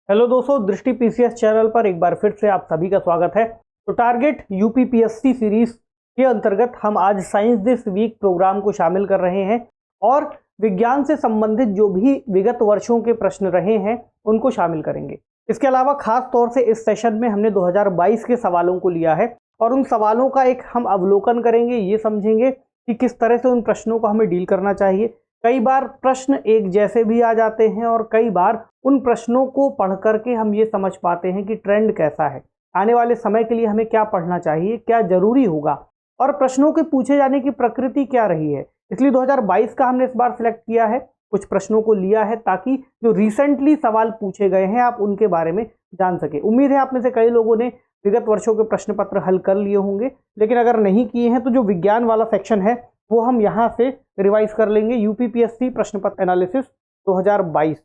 Hello दोस्तों, दृष्टि PCS channel पर एक बार फिर से आप सभी का स्वागत है। तो टारगेट यूपीपीएससी सीरीज के अंतर्गत हम आज साइंस दिस वीक प्रोग्राम को शामिल कर रहे हैं और विज्ञान से संबंधित जो भी विगत वर्षों के प्रश्न रहे हैं उनको शामिल करेंगे। इसके अलावा खास तौर से इस सेशन में हमने 2022 के सवालों को लिया है और उन सवालों का एक हम अवलोकन करेंगे, ये समझेंगे कि किस तरह से उन प्रश्नों को हमें डील करना चाहिए। कई बार प्रश्न एक जैसे भी आ जाते हैं और कई बार उन प्रश्नों को पढ़ करके हम ये समझ पाते हैं कि ट्रेंड कैसा है, आने वाले समय के लिए हमें क्या पढ़ना चाहिए, क्या जरूरी होगा और प्रश्नों के पूछे जाने की प्रकृति क्या रही है। इसलिए 2022 का हमने इस बार सिलेक्ट किया है, कुछ प्रश्नों को लिया है ताकि जो रिसेंटली सवाल पूछे गए हैं आप उनके बारे में जान सके। उम्मीद है आप में से कई लोगों ने विगत वर्षों के प्रश्न पत्र हल कर लिए होंगे, लेकिन अगर नहीं किए हैं तो जो विज्ञान वाला सेक्शन है वो हम यहाँ से रिवाइज कर लेंगे। यूपीपीएससी प्रश्न पत्र एनालिसिस 2022।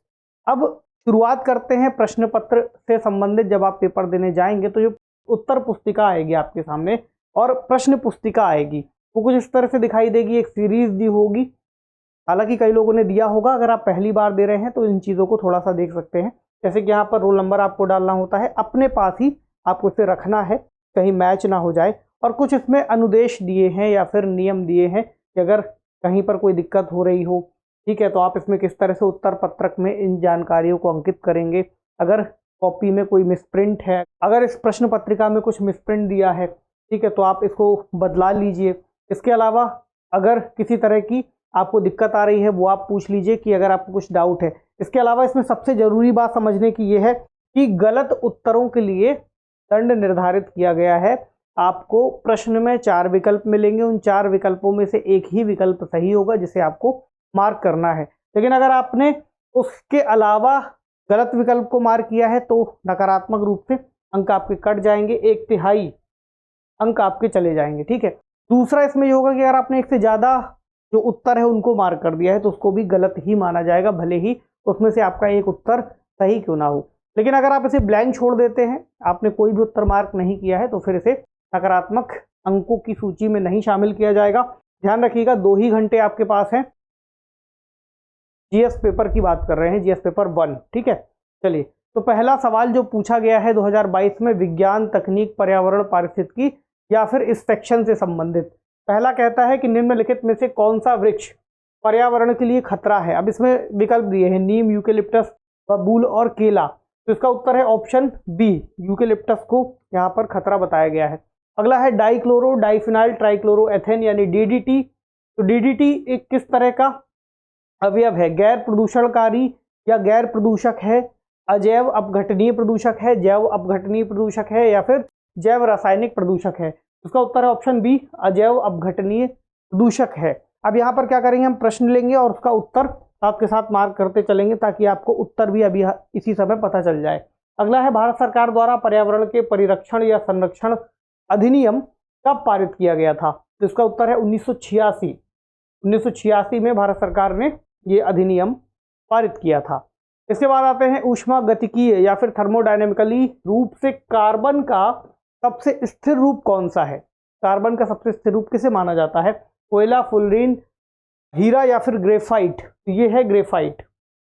अब शुरुआत करते हैं प्रश्न पत्र से संबंधित। जब आप पेपर देने जाएंगे तो जो उत्तर पुस्तिका आएगी आपके सामने और प्रश्न पुस्तिका आएगी वो कुछ इस तरह से दिखाई देगी। एक सीरीज दी होगी, हालांकि कई लोगों ने दिया होगा, अगर आप पहली बार दे रहे हैं तो इन चीज़ों को थोड़ा सा देख सकते हैं। जैसे कि यहाँ पर रोल नंबर आपको डालना होता है, अपने पास ही आपको इसे रखना है, कहीं मैच ना हो जाए। और कुछ इसमें अनुदेश दिए हैं या फिर नियम दिए हैं कि अगर कहीं पर कोई दिक्कत हो रही हो, ठीक है, तो आप इसमें किस तरह से उत्तर पत्रक में इन जानकारियों को अंकित करेंगे। अगर कॉपी में कोई मिसप्रिंट है, अगर इस प्रश्न पत्रिका में कुछ मिसप्रिंट दिया है, ठीक है, तो आप इसको बदला लीजिए। इसके अलावा अगर किसी तरह की आपको दिक्कत आ रही है वो आप पूछ लीजिए कि अगर आपको कुछ डाउट है। इसके अलावा इसमें सबसे जरूरी बात समझने की ये है कि गलत उत्तरों के लिए दंड निर्धारित किया गया है। आपको प्रश्न में 4 विकल्प मिलेंगे, उन 4 विकल्पों में से एक ही विकल्प सही होगा जिसे आपको मार्क करना है। लेकिन अगर आपने उसके अलावा गलत विकल्प को मार्क किया है तो नकारात्मक रूप से अंक आपके कट जाएंगे, 1/3 अंक आपके चले जाएंगे, ठीक है। दूसरा इसमें ये होगा कि अगर आपने एक से ज्यादा जो उत्तर है उनको मार्क कर दिया है तो उसको भी गलत ही माना जाएगा, भले ही उसमें से आपका एक उत्तर सही क्यों ना हो। लेकिन अगर आप इसे ब्लैंक छोड़ देते हैं, आपने कोई भी उत्तर मार्क नहीं किया है, तो फिर इसे नकारात्मक अंकों की सूची में नहीं शामिल किया जाएगा। ध्यान रखिएगा, 2 ही घंटे आपके पास हैं। जीएस पेपर की बात कर रहे हैं, जीएस पेपर 1, ठीक है। चलिए, तो पहला सवाल जो पूछा गया है 2022 में विज्ञान, तकनीक, पर्यावरण, पारिस्थितिकी या फिर इस सेक्शन से संबंधित, पहला कहता है कि निम्नलिखित में से कौन सा वृक्ष पर्यावरण के लिए खतरा है। अब इसमें विकल्प दिए हैं नीम, यूकेलिप्टस, बबूल और केला। तो इसका उत्तर है ऑप्शन बी, यूकेलिप्टस को यहाँ पर खतरा बताया गया है। अगला है डाइक्लोरो डाइफिनाइल ट्राइक्लोरो एथेन यानी डीडीटी। तो डीडीटी एक किस तरह का अवयव है? गैर प्रदूषणकारी या गैर प्रदूषक है, अजैव अपघटनीय प्रदूषक है, जैव अपघटनीय प्रदूषक है या फिर जैव रासायनिक प्रदूषक है। इसका उत्तर है ऑप्शन बी, अजैव अपघटनीय प्रदूषक है। अब यहाँ पर क्या करेंगे, हम प्रश्न लेंगे और उसका उत्तर आपके साथ मार्क करते चलेंगे ताकि आपको उत्तर भी अभी इसी समय पता चल जाए। अगला है भारत सरकार द्वारा पर्यावरण के परिरक्षण या संरक्षण अधिनियम कब पारित किया गया था? तो इसका उत्तर है 1986। 1986 में भारत सरकार ने ये अधिनियम पारित किया था। इसके बाद आते हैं ऊष्मागतिकीय या फिर थर्मोडायनेमिकली रूप से कार्बन का सबसे स्थिर रूप कौन सा है? कार्बन का सबसे स्थिर रूप किसे माना जाता है? कोयला, फुलरीन, हीरा या फिर ग्रेफाइट? तो ये है ग्रेफाइट।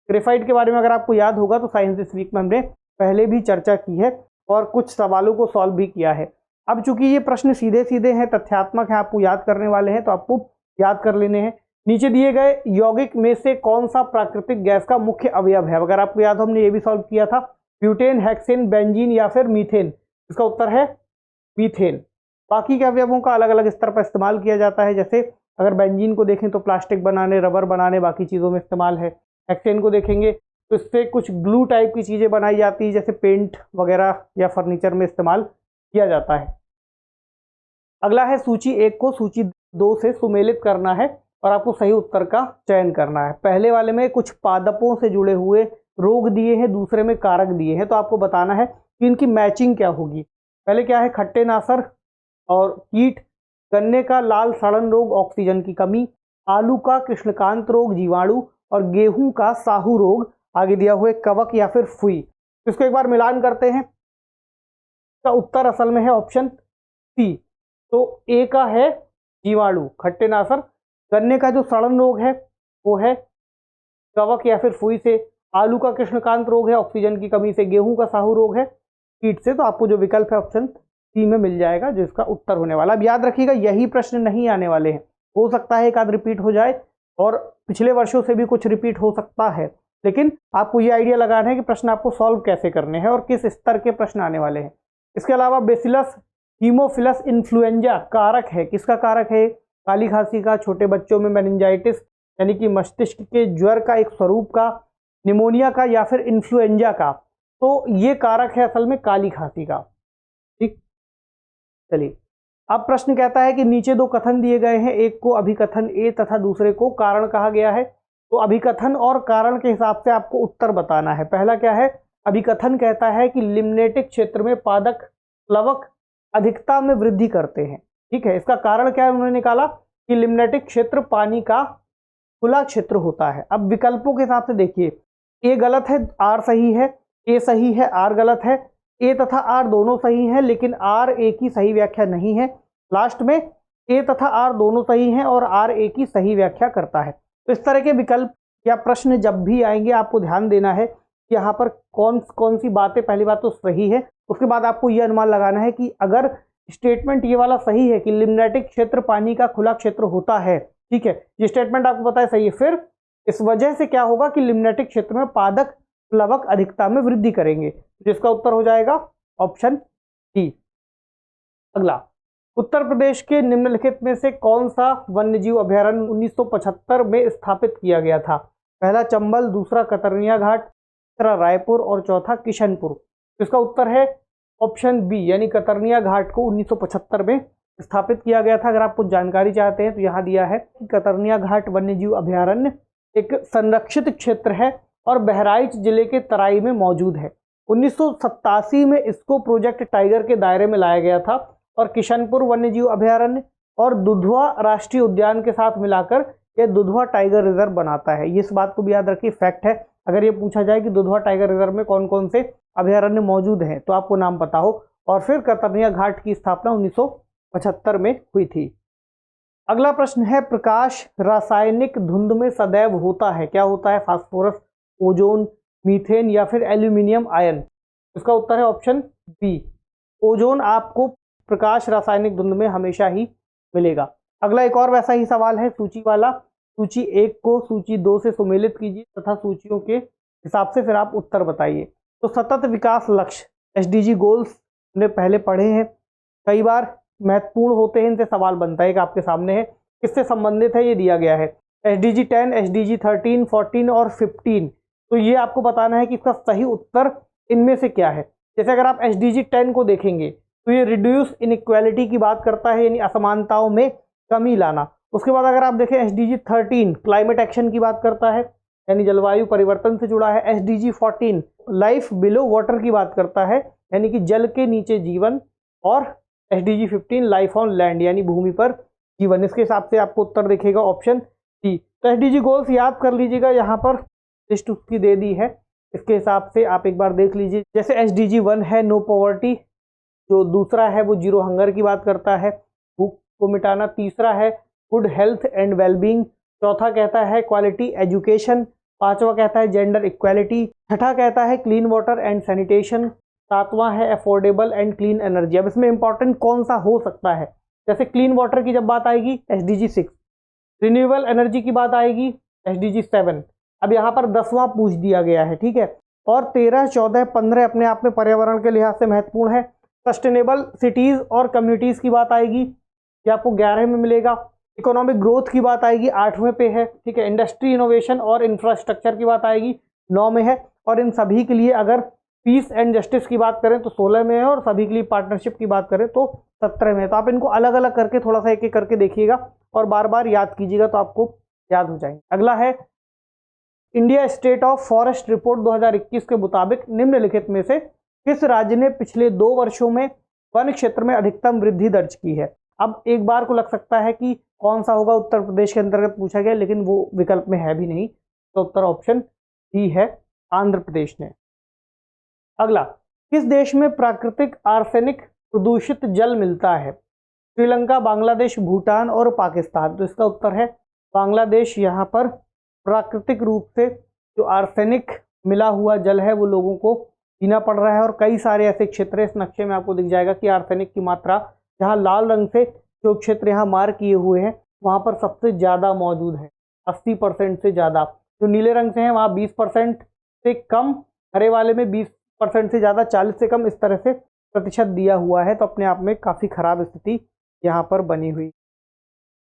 ग्रेफाइट के बारे में अगर आपको याद होगा तो साइंस दिस वीक में हमने पहले भी चर्चा की है और कुछ सवालों को सॉल्व भी किया है। अब चूंकि ये प्रश्न सीधे सीधे हैं, तथ्यात्मक है, आपको याद करने वाले हैं तो आपको याद कर लेने हैं। नीचे दिए गए यौगिक में से कौन सा प्राकृतिक गैस का मुख्य अवयव है? अगर आपको याद हो हमने ये भी सॉल्व किया था, ब्यूटेन, हेक्सेन, बेंजीन या फिर मीथेन। इसका उत्तर है मीथेन। बाकी के अवयवों का अलग अलग स्तर पर इस्तेमाल किया जाता है। जैसे अगर बेंजीन को देखें तो प्लास्टिक बनाने, रबर बनाने, बाकी चीज़ों में इस्तेमाल है। हेक्सेन को देखेंगे तो इससे कुछ ग्लू टाइप की चीज़ें बनाई जाती है, जैसे पेंट वगैरह या फर्नीचर में इस्तेमाल किया जाता है। अगला है सूची 1 को सूची 2 से सुमेलित करना है और आपको सही उत्तर का चयन करना है। पहले वाले में कुछ पादपों से जुड़े हुए रोग दिए हैं, दूसरे में कारक दिए हैं, तो आपको बताना है कि इनकी मैचिंग क्या होगी। पहले क्या है, खट्टे नासर और कीट, गन्ने का लाल सड़न रोग ऑक्सीजन की कमी, आलू का कृष्णकांत रोग जीवाणु और गेहूं का साहू रोग आगे दिया हुए कवक या फिर फुई। इसको एक बार मिलान करते हैं, इसका उत्तर असल में है ऑप्शन सी। तो ए का है जीवाणु, खट्टे नासर। गन्ने का जो सड़न रोग है वो है कवक या फिर फुई से, आलू का कृष्णकांत रोग है, ऑक्सीजन की कमी से। गेहूं का साहू रोग है, कीट से। तो आपको जो विकल्प है ऑप्शन सी में मिल जाएगा, जिसका उत्तर होने वाला। अब याद रखिएगा यही प्रश्न नहीं आने वाले हैं, हो सकता है एक आध रिपीट हो जाए और पिछले वर्षों से भी कुछ रिपीट हो सकता है, लेकिन आपको ये आइडिया लगाना है कि प्रश्न आपको सॉल्व कैसे करने हैं और किस स्तर के प्रश्न आने वाले हैं। इसके अलावा बेसिलस हीमोफिलस इन्फ्लुएंजा कारक है, किसका कारक है? काली खांसी का, छोटे बच्चों में मेनिंजाइटिस यानी कि मस्तिष्क के ज्वर का एक स्वरूप का, निमोनिया का, या फिर इन्फ्लुएंजा का। तो ये कारक है असल में काली खांसी का। ठीक, चलिए अब प्रश्न कहता है कि नीचे दो कथन दिए गए हैं, एक को अभिकथन ए तथा दूसरे को कारण कहा गया है। तो अभिकथन और कारण के हिसाब से आपको उत्तर बताना है। पहला क्या है? अभिकथन कहता है कि लिम्नेटिक क्षेत्र में पादक प्लवक अधिकता में वृद्धि करते हैं। ठीक है, इसका कारण क्या है? उन्होंने निकाला कि लिम्नेटिक क्षेत्र पानी का खुला क्षेत्र होता है। अब विकल्पों के हिसाब से देखिए, ए गलत है, आर सही है, ए सही है, आर गलत है, ए तथा आर दोनों सही हैं, लेकिन आर ए की सही व्याख्या नहीं है। लास्ट में ए तथा आर दोनों सही हैं और आर ए की सही व्याख्या करता है। तो इस तरह के विकल्प या प्रश्न जब भी आएंगे आपको ध्यान देना है कि यहाँ पर कौन कौन सी बातें, पहली बात तो सही है, उसके बाद आपको यह अनुमान लगाना है कि अगर स्टेटमेंट ये वाला सही है कि लिम्नेटिक क्षेत्र पानी का खुला क्षेत्र होता है, ठीक है, ये स्टेटमेंट आपको पता है सही है, फिर इस वजह से क्या होगा कि लिम्नेटिक क्षेत्र में पादक प्लवक अधिकता में वृद्धि करेंगे, जिसका उत्तर हो जाएगा ऑप्शन डी। अगला, उत्तर प्रदेश के निम्नलिखित में से कौन सा वन्यजीव अभयारण्य 1975 में स्थापित किया गया था? पहला चंबल, दूसरा कतरनिया घाट, तीसरा रायपुर और चौथा किशनपुर। इसका उत्तर है ऑप्शन बी, यानी कतरनिया घाट को 1975 में स्थापित किया गया था। अगर आप कुछ जानकारी चाहते हैं तो यहाँ दिया है कि कतरनिया घाट वन्यजीव अभयारण्य एक संरक्षित क्षेत्र है और बहराइच जिले के तराई में मौजूद है। 1987 में इसको प्रोजेक्ट टाइगर के दायरे में लाया गया था और किशनपुर वन्यजीव अभयारण्य और दुधवा राष्ट्रीय उद्यान के साथ मिलाकर यह दुधवा टाइगर रिजर्व बनाता है। इस बात को भी याद रखिए, फैक्ट है। अगर ये पूछा जाए कि दुधवा टाइगर रिजर्व में कौन कौन से अभयारण्य मौजूद हैं तो आपको नाम पता हो। और फिर कतरनिया घाट की स्थापना 1975 में हुई थी। अगला प्रश्न है, प्रकाश रासायनिक धुंध में सदैव होता है, क्या होता है? फास्फोरस, ओजोन, मीथेन या फिर एल्यूमिनियम आयन। इसका उत्तर है ऑप्शन बी, ओजोन आपको प्रकाश रासायनिक धुंध में हमेशा ही मिलेगा। अगला एक और वैसा ही सवाल है, सूची वाला। सूची 1 को सूची 2 से सुमेलित कीजिए तथा सूचियों के हिसाब से फिर आप उत्तर बताइए। तो सतत विकास लक्ष्य एसडीजी गोल्स हमने पहले पढ़े हैं, कई बार महत्वपूर्ण होते हैं, इनसे सवाल बनता है। एक आपके सामने है, किससे संबंधित है ये दिया गया है, एसडीजी 10, एसडीजी 13, 14 और 15। तो ये आपको बताना है कि इसका सही उत्तर इनमें से क्या है। जैसे अगर आप एसडीजी 10 को देखेंगे तो ये रिड्यूस इनइक्वालिटी की बात करता है, यानी असमानताओं में कमी लाना। उसके बाद अगर आप देखें एसडीजी 13 क्लाइमेट एक्शन की बात करता है, यानी जलवायु परिवर्तन से जुड़ा है। एसडीजी 14 लाइफ बिलो वाटर की बात करता है, यानी कि जल के नीचे जीवन। और एसडीजी 15 लाइफ ऑन लैंड, यानी भूमि पर जीवन। इसके हिसाब से आपको उत्तर दिखेगा ऑप्शन डी। तो एसडीजी गोल्स याद कर लीजिएगा, यहाँ पर लिस्ट उसकी दे दी है, इसके हिसाब से आप एक बार देख लीजिए। जैसे एसडीजी 1 है नो पॉवर्टी, जो दूसरा है वो जीरो हंगर की बात करता है, भूख को मिटाना। तीसरा है गुड हेल्थ एंड वेलबींग। चौथा कहता है क्वालिटी एजुकेशन। पांचवा कहता है जेंडर इक्वालिटी। छठा कहता है क्लीन वाटर एंड सैनिटेशन। सातवां है अफोर्डेबल एंड क्लीन एनर्जी। अब इसमें इंपॉर्टेंट कौन सा हो सकता है? जैसे क्लीन वाटर की जब बात आएगी एसडीजी 6, रिन्यूएबल एनर्जी की बात आएगी एसडीजी 7। अब यहाँ पर 10वां पूछ दिया गया है, ठीक है। और 13, 14, 15 अपने आप में पर्यावरण के लिहाज से महत्वपूर्ण है। सस्टेनेबल सिटीज और कम्युनिटीज की बात आएगी, ये आपको 11 में मिलेगा। इकोनॉमिक ग्रोथ की बात आएगी 8वें पे है, ठीक है। इंडस्ट्री इनोवेशन और इंफ्रास्ट्रक्चर की बात आएगी 9 में है। और इन सभी के लिए अगर पीस एंड जस्टिस की बात करें तो 16 में है, और सभी के लिए पार्टनरशिप की बात करें तो 17 में है। तो आप इनको अलग अलग करके थोड़ा सा एक एक करके देखिएगा और बार बार याद कीजिएगा तो आपको याद हो जाएंगे। अगला है India state of forest report 2021 के मुताबिक निम्नलिखित में से किस राज्य ने पिछले 2 वर्षों में वन क्षेत्र में अधिकतम वृद्धि दर्ज की है? अब एक बार को लग सकता है कि कौन सा होगा, उत्तर प्रदेश के अंतर्गत पूछा गया, लेकिन वो विकल्प में है भी नहीं, तो उत्तर ऑप्शन डी है, आंध्र प्रदेश ने। अगला, किस देश में प्राकृतिक आर्सेनिक प्रदूषित जल मिलता है? श्रीलंका, बांग्लादेश, भूटान और पाकिस्तान। तो इसका उत्तर है बांग्लादेश। यहाँ पर प्राकृतिक रूप से जो आर्सेनिक मिला हुआ जल है वो लोगों को पीना पड़ रहा है। और कई सारे ऐसे क्षेत्र है, इस नक्शे में आपको दिख जाएगा कि आर्सेनिक की मात्रा जहाँ लाल रंग से जो क्षेत्र यहाँ मार्क किए हुए हैं वहाँ पर सबसे ज़्यादा मौजूद है, 80% से ज़्यादा। जो नीले रंग से हैं वहाँ 20% से कम, हरे वाले में 20% से ज़्यादा, 40 से कम, इस तरह से प्रतिशत दिया हुआ है। तो अपने आप में काफ़ी खराब स्थिति यहाँ पर बनी हुई।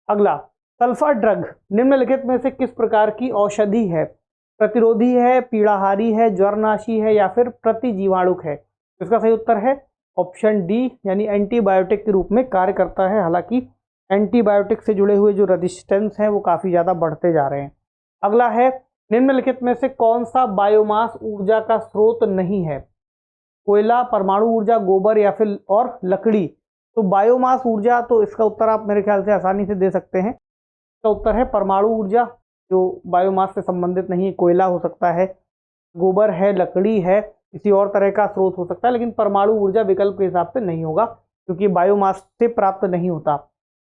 अगला, सल्फर ड्रग निम्नलिखित में से किस प्रकार की औषधि है? प्रतिरोधी है, पीड़ाहारी है, ज्वरनाशी है या फिर प्रतिजीवाणुक है? इसका सही उत्तर है ऑप्शन डी, यानी एंटीबायोटिक के रूप में कार्य करता है। हालांकि एंटीबायोटिक से जुड़े हुए जो रेजिस्टेंस हैं वो काफ़ी ज़्यादा बढ़ते जा रहे हैं। अगला है, निम्नलिखित में से कौन सा बायोमास ऊर्जा का स्रोत नहीं है? कोयला, परमाणु ऊर्जा, गोबर या फिर और लकड़ी? तो बायोमास ऊर्जा, तो इसका उत्तर आप मेरे ख्याल से आसानी से दे सकते हैं। इसका उत्तर है परमाणु ऊर्जा, जो बायोमास से संबंधित नहीं है। कोयला हो सकता है, गोबर है, लकड़ी है, किसी और तरह का स्रोत हो सकता है, लेकिन परमाणु ऊर्जा विकल्प के हिसाब से नहीं होगा क्योंकि बायोमास से प्राप्त नहीं होता।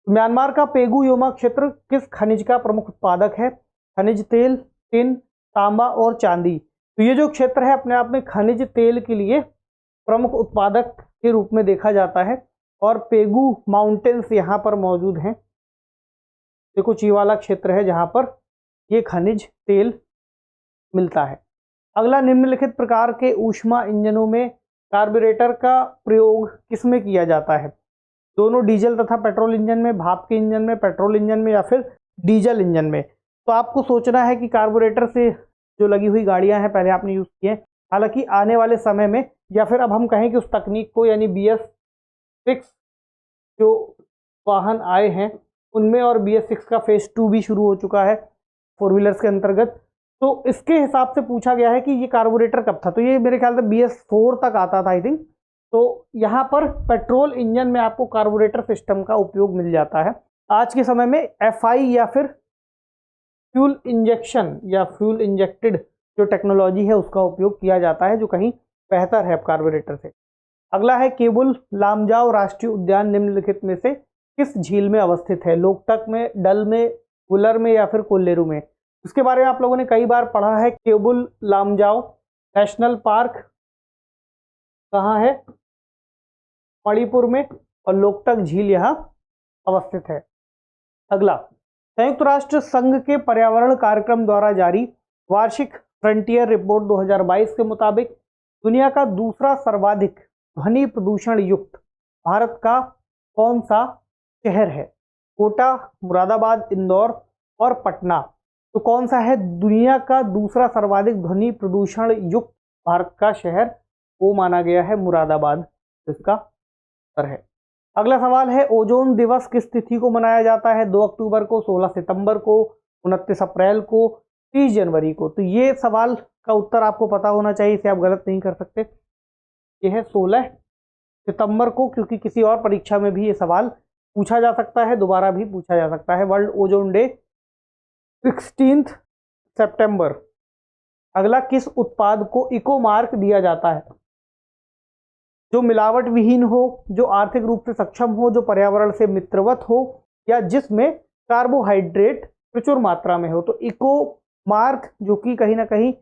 म्यांमार का पेगु योमा क्षेत्र किस खनिज का प्रमुख उत्पादक है? खनिज तेल, टिन, तांबा और चांदी? तो ये जो क्षेत्र है अपने आप में खनिज तेल के लिए प्रमुख उत्पादक के रूप में देखा जाता है और पेगु माउंटेन्स यहाँ पर मौजूद हैं। देखो चीवाला क्षेत्र है जहाँ पर ये खनिज तेल मिलता है। अगला, निम्नलिखित प्रकार के ऊष्मा इंजनों में कार्बोरेटर का प्रयोग किसमें किया जाता है? दोनों डीजल तथा पेट्रोल इंजन में, भाप के इंजन में, पेट्रोल इंजन में या फिर डीजल इंजन में? तो आपको सोचना है कि कार्बोरेटर से जो लगी हुई गाड़ियां हैं पहले आपने यूज़ की हैं, हालांकि आने वाले समय में या फिर अब हम कहें कि उस तकनीक को, यानी BS6 जो वाहन आए हैं उनमें, और BS6 का फेज 2 भी शुरू हो चुका है 4 व्हीलर्स के अंतर्गत। तो इसके हिसाब से पूछा गया है कि ये कार्बोरेटर कब था, तो ये मेरे ख्याल से BS4 तक आता था आई थिंक। तो यहाँ पर पेट्रोल इंजन में आपको कार्बोरेटर सिस्टम का उपयोग मिल जाता है। आज के समय में FI या फिर फ्यूल इंजेक्शन या फ्यूल इंजेक्टेड जो टेक्नोलॉजी है उसका उपयोग किया जाता है, जो कहीं बेहतर है कार्बोरेटर से। अगला है, केबुल लामजाओ राष्ट्रीय उद्यान निम्नलिखित में से किस झील में अवस्थित है? लोकटक में, डल में, वुलर में या फिर कोल्लेरू में? इसके बारे में आप लोगों ने कई बार पढ़ा है। केबुल लामजाओ नेशनल पार्क कहाँ है? मणिपुर में, और लोकटक झील यहाँ अवस्थित है। अगला, संयुक्त राष्ट्र संघ के पर्यावरण कार्यक्रम द्वारा जारी वार्षिक फ्रंटियर रिपोर्ट 2022 के मुताबिक दुनिया का दूसरा सर्वाधिक ध्वनि प्रदूषण युक्त भारत का कौन सा शहर है? कोटा, मुरादाबाद, इंदौर और पटना? तो कौन सा है दुनिया का दूसरा सर्वाधिक ध्वनि प्रदूषण युक्त भारत का शहर? वो माना गया है मुरादाबाद, इसका उत्तर है। अगला सवाल है, ओजोन दिवस किस तिथि को मनाया जाता है? 2 अक्टूबर को, 16 सितंबर को, 29 अप्रैल को, 30 जनवरी को? तो ये सवाल का उत्तर आपको पता होना चाहिए, इसे आप गलत नहीं कर सकते। ये है 16 सितंबर को, क्योंकि किसी और परीक्षा में भी ये सवाल पूछा जा सकता है, दोबारा भी पूछा जा सकता है। वर्ल्ड ओजोन डे 16 सितंबर। अगला, किस उत्पाद को इको मार्क दिया जाता है? जो मिलावट विहीन हो, जो आर्थिक रूप से सक्षम हो, जो पर्यावरण से मित्रवत हो, या जिसमें कार्बोहाइड्रेट प्रचुर मात्रा में हो? तो इको मार्क, जो कि कहीं ना कहीं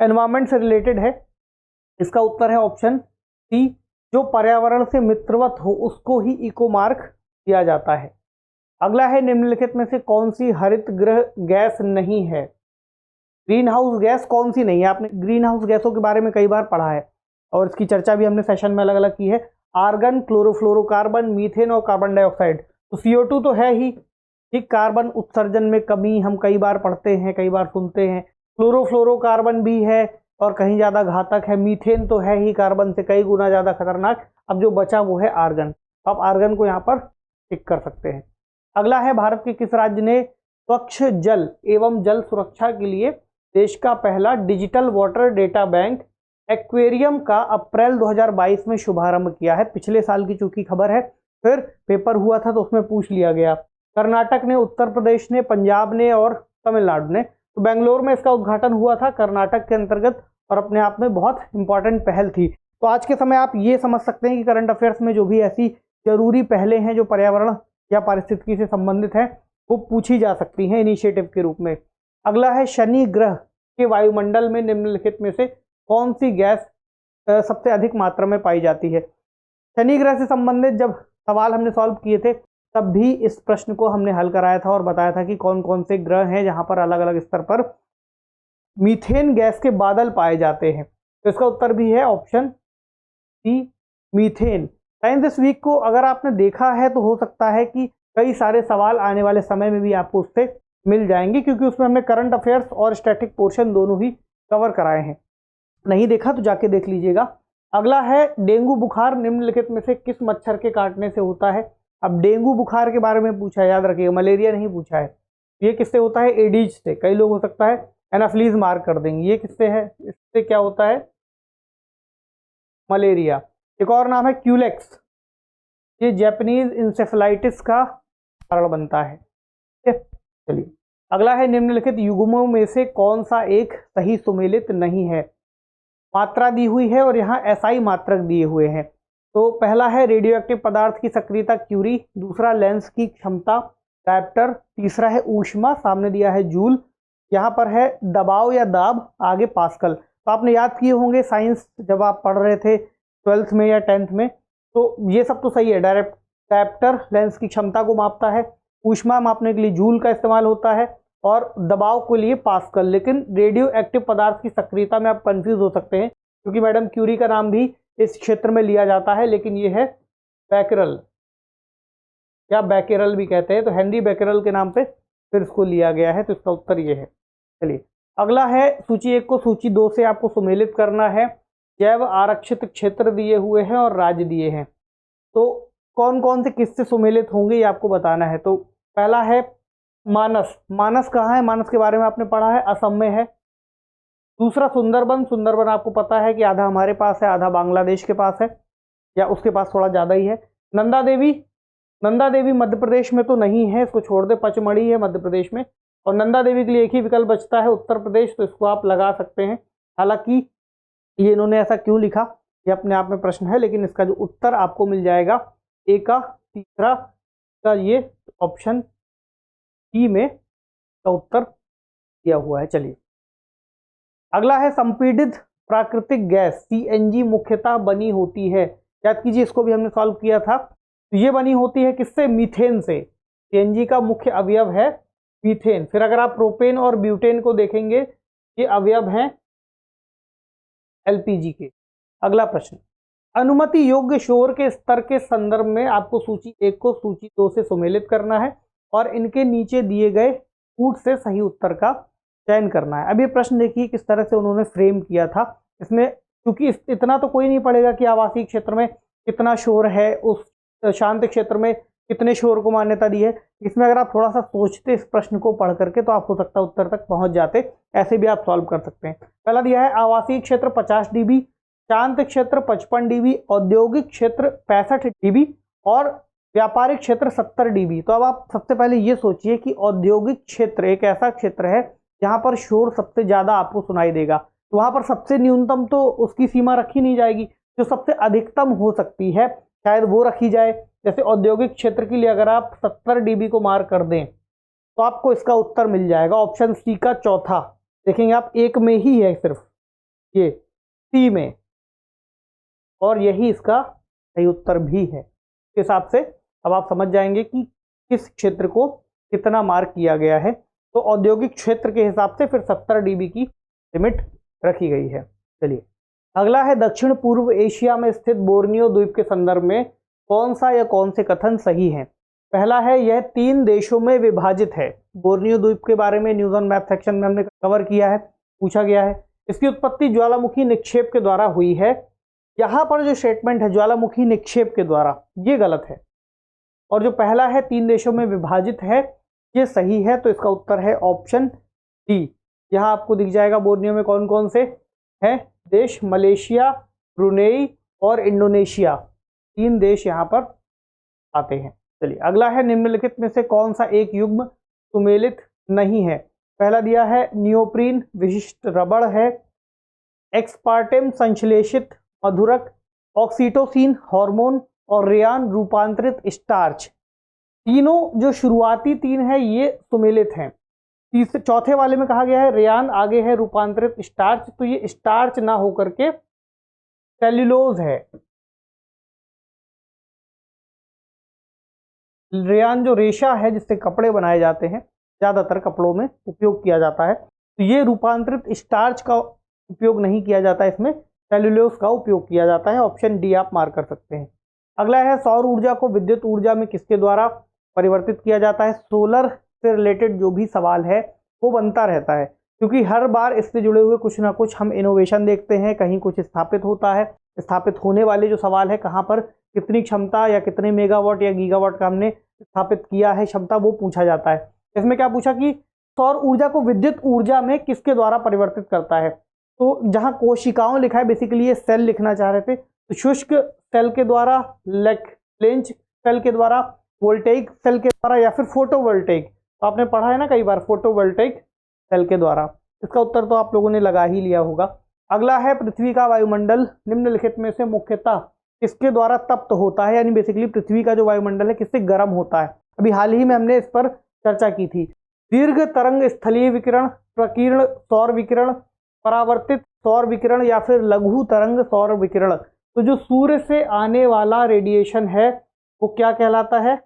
एनवायरमेंट से रिलेटेड है, इसका उत्तर है ऑप्शन सी, जो पर्यावरण से मित्रवत हो उसको ही इको मार्क दिया जाता है। अगला है, निम्नलिखित में से कौन सी हरित गृह गैस नहीं है? ग्रीन हाउस गैस कौन सी नहीं है? आपने ग्रीन हाउस गैसों के बारे में कई बार पढ़ा है और इसकी चर्चा भी हमने सेशन में अलग अलग की है। आर्गन, क्लोरोफ्लोरोकार्बन, मीथेन और कार्बन डाइऑक्साइड। तो CO2 तो है ही, ठीक, कार्बन उत्सर्जन में कमी हम कई बार पढ़ते हैं, कई बार सुनते हैं। क्लोरोफ्लोरोकार्बन भी है और कहीं ज़्यादा घातक है। मीथेन तो है ही, कार्बन से कई गुना ज़्यादा खतरनाक। अब जो बचा वो है आर्गन। आप आर्गन को यहाँ पर टिक कर सकते हैं। अगला है, भारत के किस राज्य ने स्वच्छ जल एवं जल सुरक्षा के लिए देश का पहला digital water data bank aquarium का अप्रैल 2022 में शुभारंभ किया है? पिछले साल की चूंकि खबर है, फिर पेपर हुआ था तो उसमें पूछ लिया गया। कर्नाटक ने, उत्तर प्रदेश ने, पंजाब ने और तमिलनाडु ने। तो बेंगलोर में इसका उद्घाटन हुआ था कर्नाटक के अंतर्गत और अपने आप में बहुत इंपॉर्टेंट पहल थी। तो आज के समय आप ये समझ सकते हैं कि करंट अफेयर्स में जो भी ऐसी जरूरी पहलें हैं जो पर्यावरण या पारिस्थितिकी से संबंधित है वो पूछी जा सकती हैं इनिशिएटिव के रूप में। अगला है, शनि ग्रह कि वायुमंडल में निम्नलिखित में से कौन सी गैस सबसे अधिक मात्रा में पाई जाती है। शनि ग्रह से संबंधित जब सवाल हमने सॉल्व किए थे तब भी इस प्रश्न को हमने हल कराया था और बताया था कि कौन कौन से ग्रह हैं जहां पर अलग अलग स्तर पर मीथेन गैस के बादल पाए जाते हैं। तो इसका उत्तर भी है option C, methane. Science this week को अगर आपने देखा है तो हो सकता है कि कई सारे सवाल आने वाले समय में भी आपको उससे मिल जाएंगे, क्योंकि उसमें हमने करंट अफेयर्स और स्टैटिक पोर्शन दोनों ही कवर कराए हैं। नहीं देखा तो जाके देख लीजिएगा। अगला है डेंगू बुखार निम्नलिखित में से किस मच्छर के काटने से होता है। अब डेंगू बुखार के बारे में पूछा है, याद रखिएगा, मलेरिया नहीं पूछा है। ये किससे होता है? एडीज से। कई लोग हो सकता है एनाफ्लीज मार्क कर देंगे। ये किससे है? इससे क्या होता है? मलेरिया। एक और नाम है क्यूलेक्स, ये जैपनीज इंसेफेलाइटिस का कारण बनता है। चलिए अगला है निम्नलिखित युग्मों में से कौन सा एक सही सुमेलित नहीं है। मात्रा दी हुई है और यहाँ एसआई मात्रक दिए हुए हैं। तो पहला है रेडियो एक्टिव पदार्थ की सक्रियता क्यूरी, दूसरा लेंस की क्षमता डायप्टर, तीसरा है ऊष्मा, सामने दिया है जूल, यहाँ पर है दबाव या दाब, आगे पास्कल। तो आपने याद किए होंगे साइंस जब आप पढ़ रहे थे 12th में या 10th में, तो ये सब तो सही है। डायप्टर लेंस की क्षमता को मापता है, ऊष्मा मापने के लिए जूल का इस्तेमाल होता है और दबाव के लिए पास्कल। लेकिन रेडियो एक्टिव पदार्थ की सक्रियता में आप कंफ्यूज हो सकते हैं, क्योंकि मैडम क्यूरी का नाम भी इस क्षेत्र में लिया जाता है, लेकिन ये है बैकरल या बैकेरल भी कहते हैं। तो हेनरी बैकेरल के नाम पे फिर इसको लिया गया है। तो इसका उत्तर ये है। चलिए अगला है सूची 1 को सूची 2 से आपको सुमेलित करना है। जैव आरक्षित क्षेत्र दिए हुए हैं और राज्य दिए हैं, तो कौन कौन से किससे सुमेलित होंगे ये आपको बताना है। तो पहला है मानस। मानस कहाँ है? मानस के बारे में आपने पढ़ा है, असम में है। दूसरा सुंदरबन। सुंदरबन आपको पता है कि आधा हमारे पास है, आधा बांग्लादेश के पास है, या उसके पास थोड़ा ज़्यादा ही है। नंदा देवी। नंदा देवी मध्य प्रदेश में तो नहीं है, इसको छोड़ दे, पचमढ़ी है मध्य प्रदेश में। और नंदा देवी के लिए एक ही विकल्प बचता है, उत्तर प्रदेश, तो इसको आप लगा सकते हैं। हालांकि ये इन्होंने ऐसा क्यों लिखा ये अपने आप में प्रश्न है, लेकिन इसका जो उत्तर आपको मिल जाएगा ए का तीसरा का ये ऑप्शन ई में का उत्तर दिया हुआ है। चलिए अगला है संपीड़ित प्राकृतिक गैस सीएनजी मुख्यतः बनी होती है। याद कीजिए, इसको भी हमने सॉल्व किया था। तो ये बनी होती है किससे? मीथेन से। सीएनजी का मुख्य अवयव है मीथेन। फिर अगर आप प्रोपेन और ब्यूटेन को देखेंगे, ये अवयव हैं एलपीजी के। अगला प्रश्न, अनुमति योग्य शोर के स्तर के संदर्भ में आपको सूची 1 को सूची 2 से सुमेलित करना है और इनके नीचे दिए गए कूट से सही उत्तर का चयन करना है। अब ये प्रश्न देखिए किस तरह से उन्होंने फ्रेम किया था। इसमें क्योंकि इतना तो कोई नहीं पड़ेगा कि आवासीय क्षेत्र में कितना शोर है, उस शांत क्षेत्र में कितने शोर को मान्यता दी है। इसमें अगर आप थोड़ा सा सोचते इस प्रश्न को पढ़ करके तो आप हो सकता है उत्तर तक पहुंच जाते। ऐसे भी आप सॉल्व कर सकते हैं। पहला दिया है आवासीय क्षेत्र 50 dB, शांत क्षेत्र 55 dB, औद्योगिक क्षेत्र 65 dB और व्यापारिक क्षेत्र 70 dB। तो अब आप सबसे पहले ये सोचिए कि औद्योगिक क्षेत्र एक ऐसा क्षेत्र है जहां पर शोर सबसे ज्यादा आपको सुनाई देगा। तो वहां पर सबसे न्यूनतम तो उसकी सीमा रखी नहीं जाएगी, जो सबसे अधिकतम हो सकती है शायद वो रखी जाए। जैसे औद्योगिक क्षेत्र के लिए अगर आप 70 dB को मार्क कर दें तो आपको इसका उत्तर मिल जाएगा ऑप्शन सी का चौथा। देखेंगे आप एक में ही है सिर्फ ये सी में, और यही इसका सही उत्तर भी है। इस हिसाब से अब आप समझ जाएंगे कि किस क्षेत्र को कितना मार्क किया गया है। तो औद्योगिक क्षेत्र के हिसाब से फिर 70 dB की लिमिट रखी गई है। चलिए अगला है दक्षिण पूर्व एशिया में स्थित बोर्नियो द्वीप के संदर्भ में कौन सा या कौन से कथन सही हैं। पहला है यह 3 देशों में विभाजित है। बोर्नियो द्वीप के बारे में न्यूज़ ऑन मैप सेक्शन में हमने कवर किया है, पूछा गया है। इसकी उत्पत्ति ज्वालामुखी निक्षेप के द्वारा हुई है। यहाँ पर जो स्टेटमेंट है ज्वालामुखी निक्षेप के द्वारा, ये गलत है। और जो पहला है 3 देशों में विभाजित है, ये सही है। तो इसका उत्तर है ऑप्शन डी। यहाँ आपको दिख जाएगा बोर्नियो में कौन कौन से हैं देश, मलेशिया, ब्रुनेई और इंडोनेशिया, 3 देश यहाँ पर आते हैं। चलिए अगला है निम्नलिखित में से कौन सा एक युग्म सुमेलित नहीं है। पहला दिया है नियोप्रीन विशिष्ट रबड़ है, एक्सपार्टेम संश्लेषित मधुरक, ऑक्सीटोसिन हार्मोन और रेयान रूपांतरित स्टार्च। तीनों जो शुरुआती 3 है ये सुमेलित हैं। चौथे वाले में कहा गया है रेयान, आगे है रूपांतरित स्टार्च, तो ये स्टार्च ना होकर के सेल्यूलोज है। रेयान जो रेशा है जिससे कपड़े बनाए जाते हैं, ज्यादातर कपड़ों में उपयोग किया जाता है, तो ये रूपांतरित स्टार्च का उपयोग नहीं किया जाता, इसमें सेल्यूलोज का उपयोग किया जाता है। ऑप्शन डी आप मार्क कर सकते हैं। अगला है सौर ऊर्जा को विद्युत ऊर्जा में किसके द्वारा परिवर्तित किया जाता है। सोलर से रिलेटेड जो भी सवाल है वो बनता रहता है, क्योंकि हर बार इससे जुड़े हुए कुछ ना कुछ हम इनोवेशन देखते हैं, कहीं कुछ स्थापित होता है, स्थापित होने वाले जो सवाल है कहाँ पर कितनी क्षमता या कितने मेगावाट या गीगावाट का हमने स्थापित किया है क्षमता, वो पूछा जाता है। इसमें क्या पूछा कि सौर ऊर्जा को विद्युत ऊर्जा में किसके द्वारा परिवर्तित करता है, तो जहां कोशिकाओं लिखा है बेसिकली ये सेल लिखना चाह रहे थे, तो शुष्क सेल के द्वारा, लेंज सेल के द्वारा, वोल्टेइक सेल के द्वारा या फिर फोटोवोल्टेइक, तो आपने पढ़ा है ना कई बार फोटोवोल्टेइक सेल के द्वारा। इसका उत्तर तो आप लोगों ने लगा ही लिया होगा। अगला है पृथ्वी का वायुमंडल निम्नलिखित में से मुख्यतः किसके द्वारा तप्त होता है, यानी बेसिकली पृथ्वी का जो वायुमंडल है किससे गर्म होता है। अभी हाल ही में हमने इस पर चर्चा की थी। दीर्घ तरंग स्थलीय विकिरण, प्रकीर्ण सौर विकिरण, परावर्तित सौर विकिरण या फिर लघु तरंग सौर विकिरण। तो जो सूर्य से आने वाला रेडिएशन है वो क्या कहलाता है,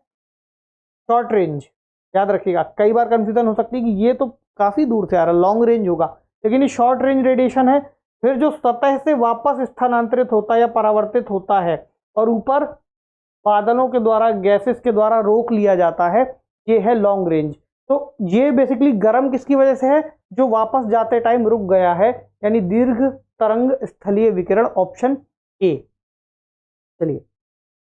शॉर्ट रेंज। याद रखिएगा, कई बार कंफ्यूजन हो सकती है कि ये तो काफी दूर से आ रहा है, लॉन्ग रेंज होगा, लेकिन ये शॉर्ट रेंज रेडिएशन है। फिर जो सतह से वापस स्थानांतरित होता है या परावर्तित होता है और ऊपर बादलों के द्वारा, गैसेस के द्वारा रोक लिया जाता है, ये है लॉन्ग रेंज। तो ये बेसिकली गर्म किसकी वजह से है, जो वापस जाते टाइम रुक गया है, यानी दीर्घ तरंग स्थलीय विकिरण, ऑप्शन ए। चलिए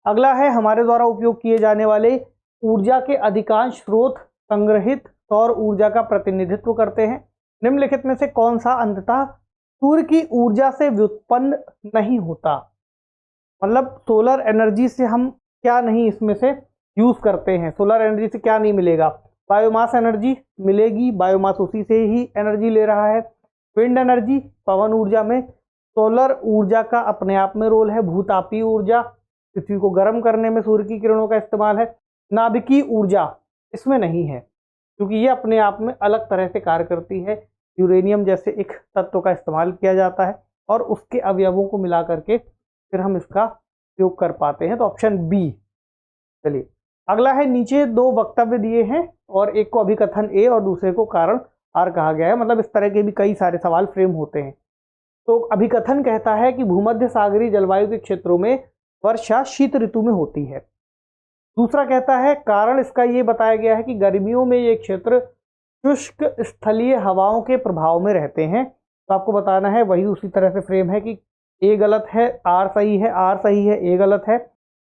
अगला है हमारे द्वारा उपयोग किए जाने वाले ऊर्जा के अधिकांश स्रोत संग्रहित सौर ऊर्जा का प्रतिनिधित्व करते हैं। निम्नलिखित में से कौन सा अंततः सूर्य की ऊर्जा से व्युत्पन्न नहीं होता, मतलब सोलर एनर्जी से हम क्या नहीं इसमें से यूज करते हैं, सोलर एनर्जी से क्या नहीं मिलेगा, बायोमास एनर्जी मिलेगी, बायोमास उसी से ही एनर्जी ले रहा है। विंड एनर्जी पवन ऊर्जा में, सोलर ऊर्जा का अपने आप में रोल है, भूतापीय ऊर्जा पृथ्वी को गर्म करने में सूर्य की किरणों का इस्तेमाल है, नाभिकीय ऊर्जा इसमें नहीं है क्योंकि ये अपने आप में अलग तरह से कार्य करती है, यूरेनियम जैसे एक तत्व का इस्तेमाल किया जाता है और उसके अवयवों को मिला करके फिर हम इसका उपयोग कर पाते हैं, तो ऑप्शन बी। चलिए अगला है, नीचे दो वक्तव्य दिए हैं और एक को अभिकथन ए और दूसरे को कारण आर कहा गया है, मतलब इस तरह के भी कई सारे सवाल फ्रेम होते हैं। तो अभिकथन कहता है कि भूमध्य सागरीय जलवायु के क्षेत्रों में वर्षा शीत ऋतु में होती है। दूसरा कहता है कारण इसका ये बताया गया है कि गर्मियों में ये क्षेत्र शुष्क स्थलीय हवाओं के प्रभाव में रहते हैं। तो आपको बताना है, वही उसी तरह से फ्रेम है कि ए गलत है, आर सही है, आर सही है, ए गलत है,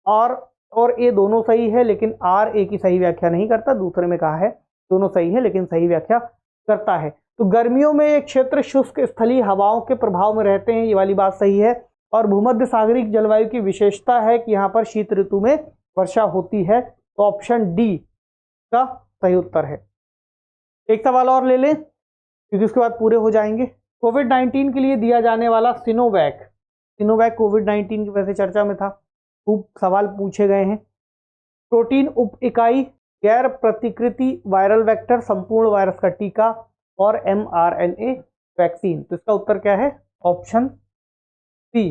और ए दोनों सही है, लेकिन आर ए की सही व्याख्या नहीं करता। दूसरे में कहा है दोनों सही है लेकिन सही व्याख्या करता है। तो गर्मियों में ये क्षेत्र शुष्क स्थलीय हवाओं के प्रभाव में रहते हैं, ये वाली बात सही है। और भूमध्य सागरीय जलवायु की विशेषता है कि यहाँ पर शीत ऋतु में वर्षा होती है, तो ऑप्शन डी का सही उत्तर है। एक सवाल और ले लें क्योंकि उसके बाद पूरे हो जाएंगे। कोविड-19 के लिए दिया जाने वाला सिनोवैक कोविड-19 की वजह से चर्चा में था, खूब सवाल पूछे गए हैं। प्रोटीन उप इकाई, गैर प्रतिकृति वायरल वेक्टर, संपूर्ण वायरस का टीका और mRNA वैक्सीन। तो इसका उत्तर क्या है, ऑप्शन सी,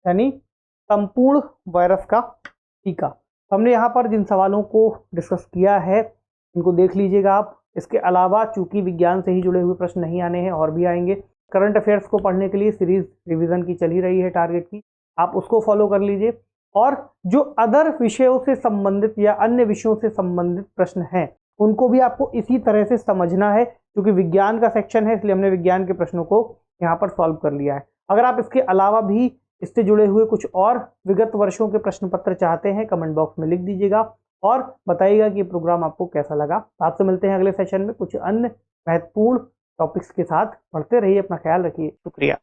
यानी संपूर्ण वायरस का टीका। हमने यहाँ पर जिन सवालों को डिस्कस किया है इनको देख लीजिएगा आप। इसके अलावा चूंकि विज्ञान से ही जुड़े हुए प्रश्न नहीं आने हैं और भी आएंगे। करंट अफेयर्स को पढ़ने के लिए सीरीज रिवीजन की चल ही रही है टारगेट की, आप उसको फॉलो कर लीजिए। और जो अदर विषयों से संबंधित या अन्य विषयों से संबंधित प्रश्न हैं उनको भी आपको इसी तरह से समझना है, क्योंकि विज्ञान का सेक्शन है इसलिए हमने विज्ञान के प्रश्नों को यहाँ पर सॉल्व कर लिया है। अगर आप इसके अलावा भी इससे जुड़े हुए कुछ और विगत वर्षों के प्रश्न पत्र चाहते हैं, कमेंट बॉक्स में लिख दीजिएगा और बताइएगा कि ये प्रोग्राम आपको कैसा लगा। आपसे मिलते हैं अगले सेशन में कुछ अन्य महत्वपूर्ण टॉपिक्स के साथ। पढ़ते रहिए, अपना ख्याल रखिए, शुक्रिया।